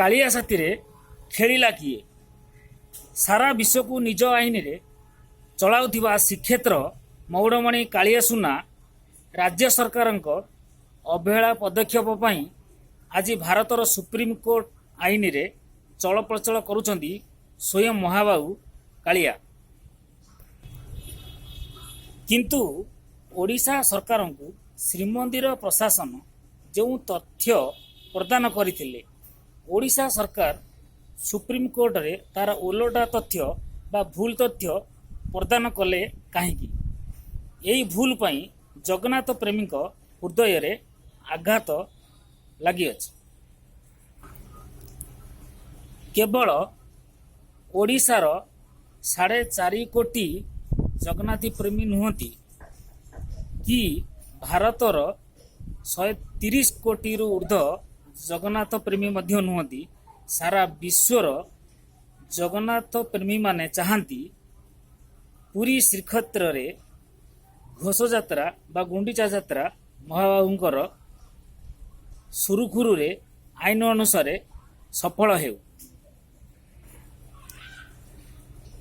କାଳିଆ ସାଥିରେ ଖେଳିଲା କିଏ? ସାରା ବିଶ୍ୱକୁ ନିଜ ଆଇନରେ ଚଳାଉଥିବା ଶ୍ରୀକ୍ଷେତ୍ର ମଉଡ଼ମଣି କାଳିଆ ସୁନା ରାଜ୍ୟ ସରକାରଙ୍କ ଅବହେଳା ପଦକ୍ଷେପ ପାଇଁ ଆଜି ଭାରତର ସୁପ୍ରିମକୋର୍ଟ ଆଇନରେ ଚଳପ୍ରଚଳ କରୁଛନ୍ତି ସ୍ୱୟଂ ମହାବାହୁ କାଳିଆ। କିନ୍ତୁ ଓଡ଼ିଶା ସରକାରଙ୍କୁ ଶ୍ରୀମନ୍ଦିର ପ୍ରଶାସନ ଯେଉଁ ତଥ୍ୟ ପ୍ରଦାନ କରିଥିଲେ, ଓଡ଼ିଶା ସରକାର ସୁପ୍ରିମକୋର୍ଟରେ ତାର ଓଲଟା ତଥ୍ୟ ବା ଭୁଲ ତଥ୍ୟ ପ୍ରଦାନ କଲେ କାହିଁକି? ଏହି ଭୁଲ ପାଇଁ ଜଗନ୍ନାଥ ପ୍ରେମୀଙ୍କ ହୃଦୟରେ ଆଘାତ ଲାଗିଅଛି। କେବଳ ଓଡ଼ିଶାର 4.5 କୋଟି ଜଗନ୍ନାଥ ପ୍ରେମୀ ନୁହନ୍ତି କି ଭାରତର 130 କୋଟିରୁ ଉର୍ଦ୍ଧ୍ୱ ଜଗନ୍ନାଥ ପ୍ରେମୀ ମଧ୍ୟ ନୁହନ୍ତି। ସାରା ବିଶ୍ୱର ଜଗନ୍ନାଥ ପ୍ରେମୀମାନେ ଚାହାନ୍ତି ପୁରୀ ଶ୍ରୀକ୍ଷେତ୍ରରେ ଘୋଷଯାତ୍ରା ବା ଗୁଣ୍ଡିଚା ଯାତ୍ରା ମହାବାହୁଙ୍କର ସୁରୁଖୁରୁରେ ଆଇନ ଅନୁସାରେ ସଫଳ ହେଉ।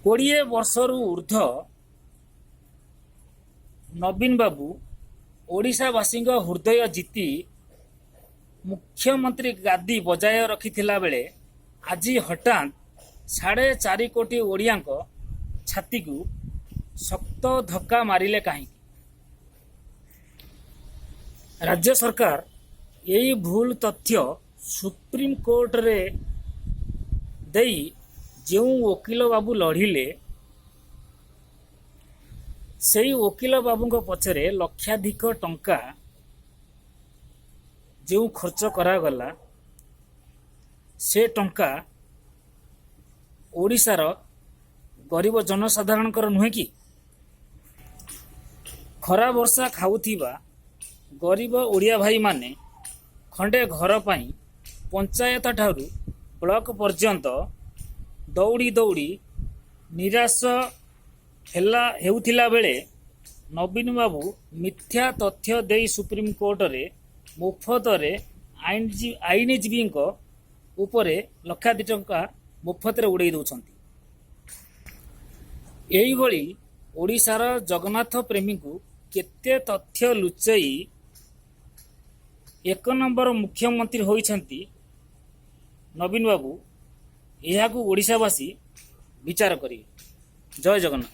20 ବର୍ଷରୁ ଉର୍ଦ୍ଧ୍ୱ ନବୀନ ବାବୁ ଓଡ଼ିଶାବାସୀଙ୍କ ହୃଦୟ ଜିତି ମୁଖ୍ୟମନ୍ତ୍ରୀ ଗାଦି ବଜାୟ ରଖିଥିଲା ବେଳେ ଆଜି ହଠାତ୍ 4.5 କୋଟି ଓଡ଼ିଆଙ୍କ ଛାତିକୁ ଶକ୍ତ ଧକ୍କା ମାରିଲେ କାହିଁକି? ରାଜ୍ୟ ସରକାର ଏହି ଭୁଲ ତଥ୍ୟ ସୁପ୍ରିମକୋର୍ଟରେ ଦେଇ ଯେଉଁ ଓକିଲ ବାବୁ ଲଢ଼ିଲେ, ସେହି ଓକିଲ ବାବୁଙ୍କ ପଛରେ ଲକ୍ଷାଧିକ ଟଙ୍କା ଯେଉଁ ଖର୍ଚ୍ଚ କରାଗଲା, ସେ ଟଙ୍କା ଓଡ଼ିଶାର ଗରିବ ଜନସାଧାରଣଙ୍କର ନୁହେଁ କି? ଖରା ବର୍ଷା ଖାଉଥିବା ଗରିବ ଓଡ଼ିଆ ଭାଇମାନେ ଖଣ୍ଡେ ଘର ପାଇଁ ପଞ୍ଚାୟତ ଠାରୁ ବ୍ଲକ ପର୍ଯ୍ୟନ୍ତ ଦୌଡ଼ି ଦୌଡ଼ି ନିରାଶ ହେଉଥିଲା ବେଳେ ନବୀନ ବାବୁ ମିଥ୍ୟା ତଥ୍ୟ ଦେଇ ସୁପ୍ରିମକୋର୍ଟରେ ମୁଫତରେ ଆଇନଜୀବୀଙ୍କ ଉପରେ ଲକ୍ଷାଧିକ ଟଙ୍କା ମୁଫତରେ ଉଡ଼େଇ ଦେଉଛନ୍ତି। ଏହିଭଳି ଓଡ଼ିଶାର ଜଗନ୍ନାଥ ପ୍ରେମୀଙ୍କୁ କେତେ ତଥ୍ୟ ଲୁଚେଇ 1 ନମ୍ବର ମୁଖ୍ୟମନ୍ତ୍ରୀ ହୋଇଛନ୍ତି ନବୀନ ବାବୁ, ଏହାକୁ ଓଡ଼ିଶାବାସୀ ବିଚାର କରିବେ। ଜୟ ଜଗନ୍ନାଥ।